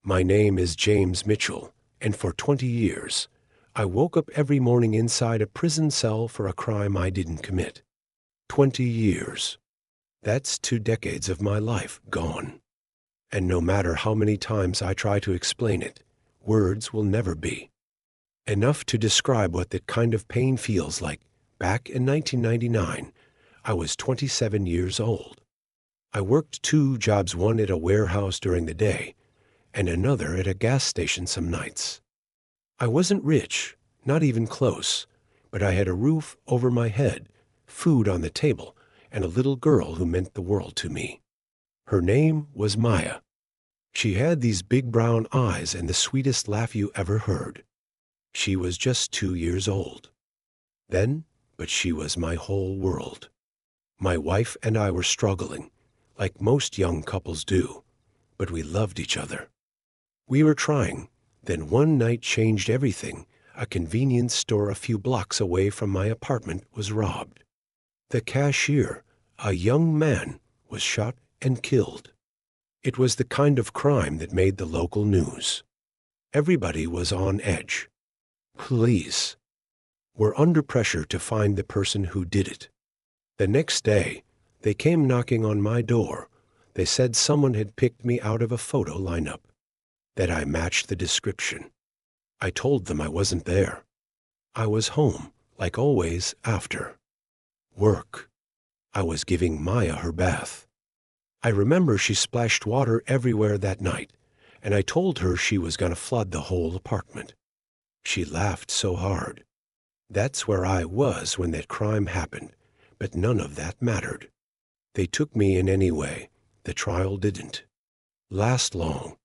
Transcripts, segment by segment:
My name is James Mitchell, and for 20 years, I woke up every morning inside a prison cell for a crime I didn't commit. 20 years. That's 2 decades of my life gone. And no matter how many times I try to explain it, words will never be enough to describe what that kind of pain feels like. Back in 1999, I was 27 years old. I worked 2 jobs, one at a warehouse during the day and another at a gas station some nights. I wasn't rich, not even close, but I had a roof over my head, food on the table, and a little girl who meant the world to me. Her name was Maya. She had these big brown eyes and the sweetest laugh you ever heard. She was just 2 years old then, but she was my whole world. My wife and I were struggling, like most young couples do, but we loved each other. We were trying. Then one night changed everything. A convenience store a few blocks away from my apartment was robbed. The cashier, a young man, was shot and killed. It was the kind of crime that made the local news. Everybody was on edge. Police were under pressure to find the person who did it. The next day, they came knocking on my door. They said someone had picked me out of a photo lineup, that I matched the description. I told them I wasn't there. I was home, like always, after work. I was giving Maya her bath. I remember she splashed water everywhere that night, and I told her she was going to flood the whole apartment. She laughed so hard. That's where I was when that crime happened, but none of that mattered. They took me in anyway. The trial didn't last long.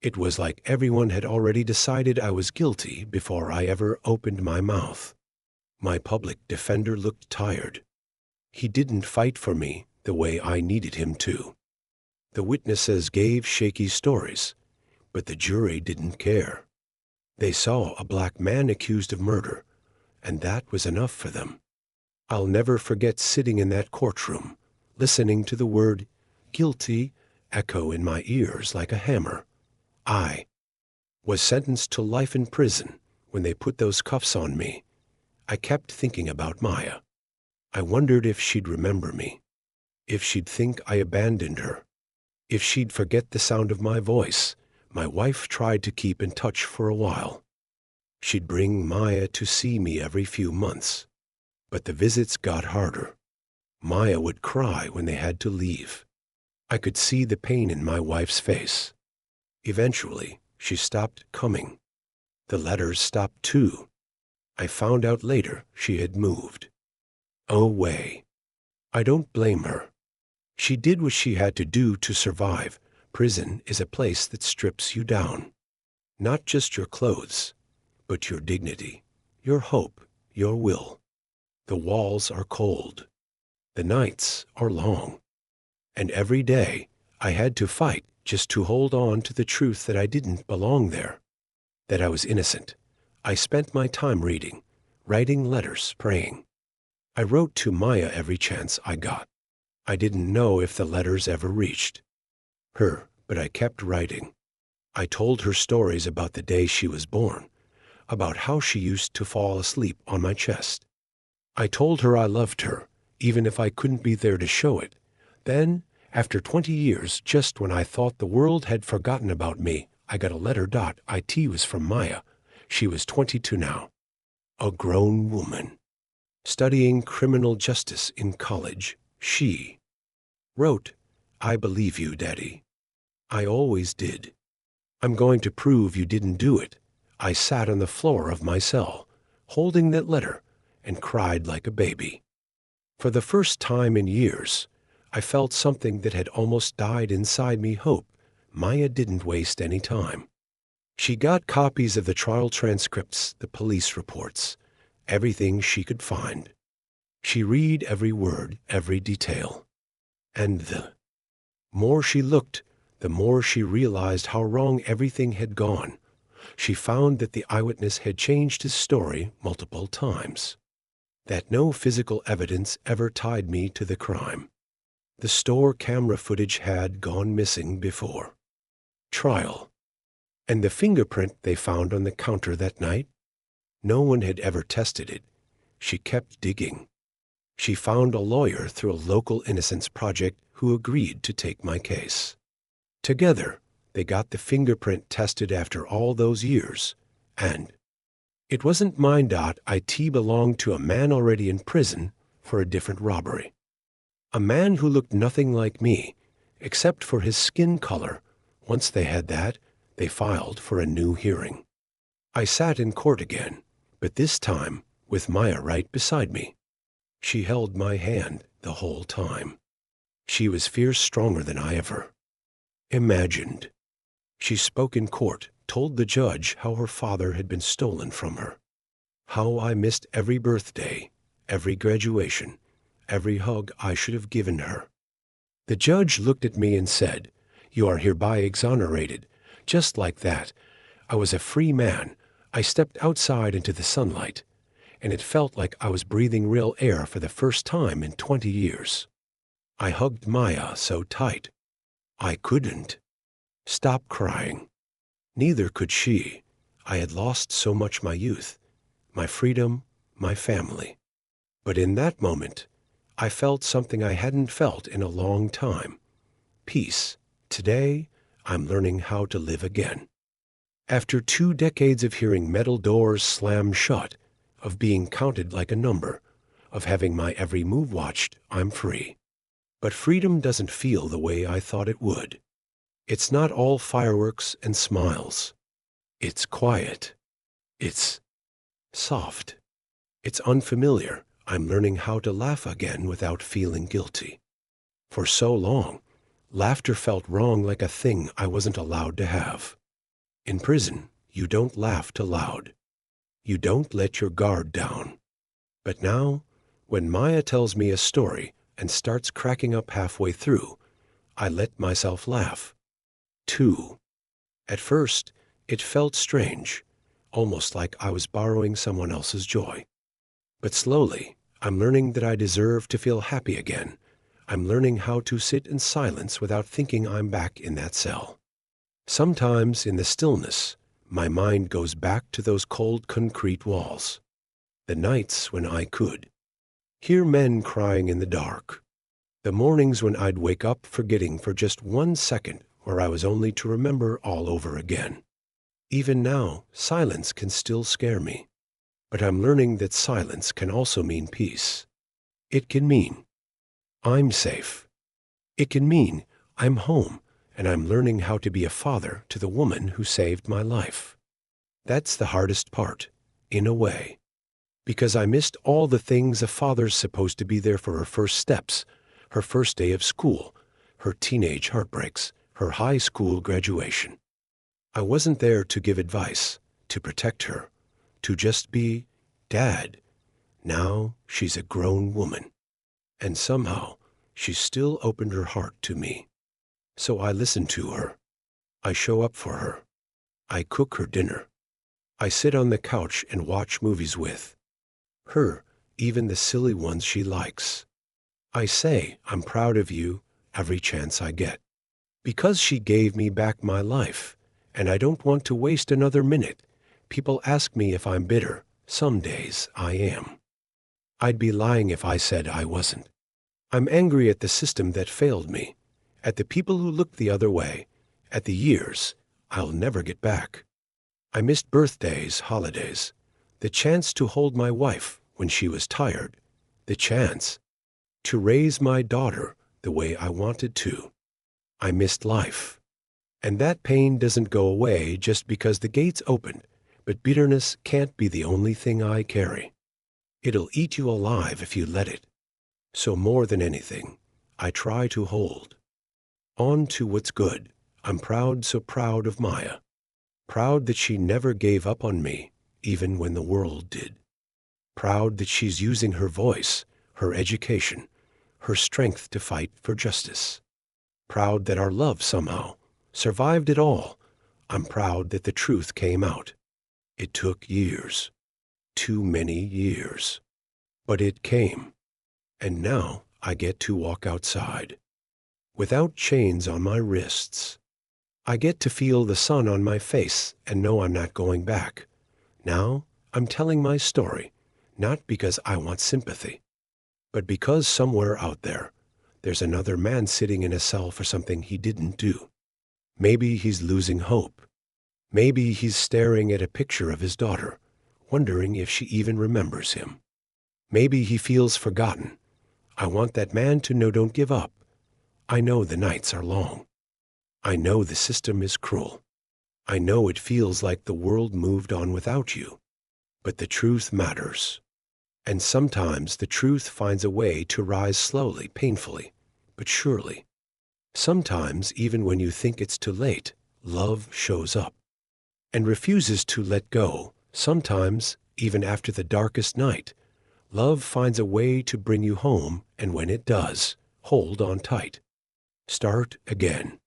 It was like everyone had already decided I was guilty before I ever opened my mouth. My public defender looked tired. He didn't fight for me the way I needed him to. The witnesses gave shaky stories, but the jury didn't care. They saw a black man accused of murder, and that was enough for them. I'll never forget sitting in that courtroom, listening to the word guilty echo in my ears like a hammer. I was sentenced to life in prison when they put those cuffs on me. I kept thinking about Maya. I wondered if she'd remember me, if she'd think I abandoned her, if she'd forget the sound of my voice. My wife tried to keep in touch for a while. She'd bring Maya to see me every few months, but the visits got harder. Maya would cry when they had to leave. I could see the pain in my wife's face. Eventually, she stopped coming. The letters stopped too. I found out later she had moved away. I don't blame her. She did what she had to do to survive. Prison is a place that strips you down. Not just your clothes, but your dignity, your hope, your will. The walls are cold. The nights are long. And every day I had to fight just to hold on to the truth that I didn't belong there, that I was innocent. I spent my time reading, writing letters, praying. I wrote to Maya every chance I got. I didn't know if the letters ever reached her, but I kept writing. I told her stories about the day she was born, about how she used to fall asleep on my chest. I told her I loved her, even if I couldn't be there to show it. Then, after 20 years, just when I thought the world had forgotten about me, I got a letter. It was from Maya. She was 22 now, a grown woman, studying criminal justice in college. She wrote, "I believe you, Daddy. I always did. I'm going to prove you didn't do it." I sat on the floor of my cell, holding that letter, and cried like a baby. For the first time in years, I felt something that had almost died inside me, hope. Maya didn't waste any time. She got copies of the trial transcripts, the police reports, everything she could find. She read every word, every detail. And the more she looked, the more she realized how wrong everything had gone. She found that the eyewitness had changed his story multiple times, that no physical evidence ever tied me to the crime. The store camera footage had gone missing before trial. And the fingerprint they found on the counter that night? No one had ever tested it. She kept digging. She found a lawyer through a local innocence project who agreed to take my case. Together, they got the fingerprint tested after all those years, and it wasn't mine. It belonged to a man already in prison for a different robbery. A man who looked nothing like me, except for his skin color. Once they had that, they filed for a new hearing. I sat in court again, but this time with Maya right beside me. She held my hand the whole time. She was fierce, stronger than I ever imagined. She spoke in court, told the judge how her father had been stolen from her, how I missed every birthday, every graduation, every hug I should have given her. The judge looked at me and said, "You are hereby exonerated." Just like that, I was a free man. I stepped outside into the sunlight, and it felt like I was breathing real air for the first time in 20 years. I hugged Maya so tight. I couldn't stop crying. Neither could she. I had lost so much: my youth, my freedom, my family. But in that moment, I felt something I hadn't felt in a long time. Peace. Today, I'm learning how to live again. After 2 decades of hearing metal doors slam shut, of being counted like a number, of having my every move watched, I'm free. But freedom doesn't feel the way I thought it would. It's not all fireworks and smiles. It's quiet. It's soft. It's unfamiliar. I'm learning how to laugh again without feeling guilty. For so long, laughter felt wrong, like a thing I wasn't allowed to have. In prison, you don't laugh too loud. You don't let your guard down. But now, when Maya tells me a story and starts cracking up halfway through, I let myself laugh, too. At first, it felt strange, almost like I was borrowing someone else's joy. But slowly, I'm learning that I deserve to feel happy again. I'm learning how to sit in silence without thinking I'm back in that cell. Sometimes, in the stillness, my mind goes back to those cold concrete walls. The nights when I could hear men crying in the dark. The mornings when I'd wake up forgetting for just 1 second, where I was only to remember all over again. Even now, silence can still scare me. But I'm learning that silence can also mean peace. It can mean I'm safe. It can mean I'm home, and I'm learning how to be a father to the woman who saved my life. That's the hardest part, in a way. Because I missed all the things a father's supposed to be there for: her first steps, her first day of school, her teenage heartbreaks, her high school graduation. I wasn't there to give advice, to protect her, to just be Dad. Now she's a grown woman. And somehow, she still opened her heart to me. So I listen to her. I show up for her. I cook her dinner. I sit on the couch and watch movies with her, even the silly ones she likes. I say, "I'm proud of you," every chance I get. Because she gave me back my life, and I don't want to waste another minute. People ask me if I'm bitter. Some days I am. I'd be lying if I said I wasn't. I'm angry at the system that failed me, at the people who looked the other way, at the years I'll never get back. I missed birthdays, holidays, the chance to hold my wife when she was tired, the chance to raise my daughter the way I wanted to. I missed life. And that pain doesn't go away just because the gates opened, but bitterness can't be the only thing I carry. It'll eat you alive if you let it. So more than anything, I try to hold on to what's good. I'm proud, so proud of Maya. Proud that she never gave up on me, even when the world did. Proud that she's using her voice, her education, her strength to fight for justice. Proud that our love somehow survived it all. I'm proud that the truth came out. It took years, too many years. But it came. And now I get to walk outside, without chains on my wrists, I get to feel the sun on my face and know I'm not going back. Now, I'm telling my story, not because I want sympathy, but because somewhere out there, there's another man sitting in a cell for something he didn't do. Maybe he's losing hope. Maybe he's staring at a picture of his daughter, wondering if she even remembers him. Maybe he feels forgotten. I want that man to know, don't give up. I know the nights are long. I know the system is cruel. I know it feels like the world moved on without you. But the truth matters. And sometimes the truth finds a way to rise slowly, painfully, but surely. Sometimes, even when you think it's too late, love shows up and refuses to let go. Sometimes, even after the darkest night, love finds a way to bring you home, and when it does, hold on tight. Start again.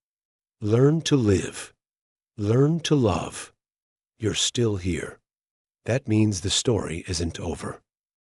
Learn to live. Learn to love. You're still here. That means the story isn't over.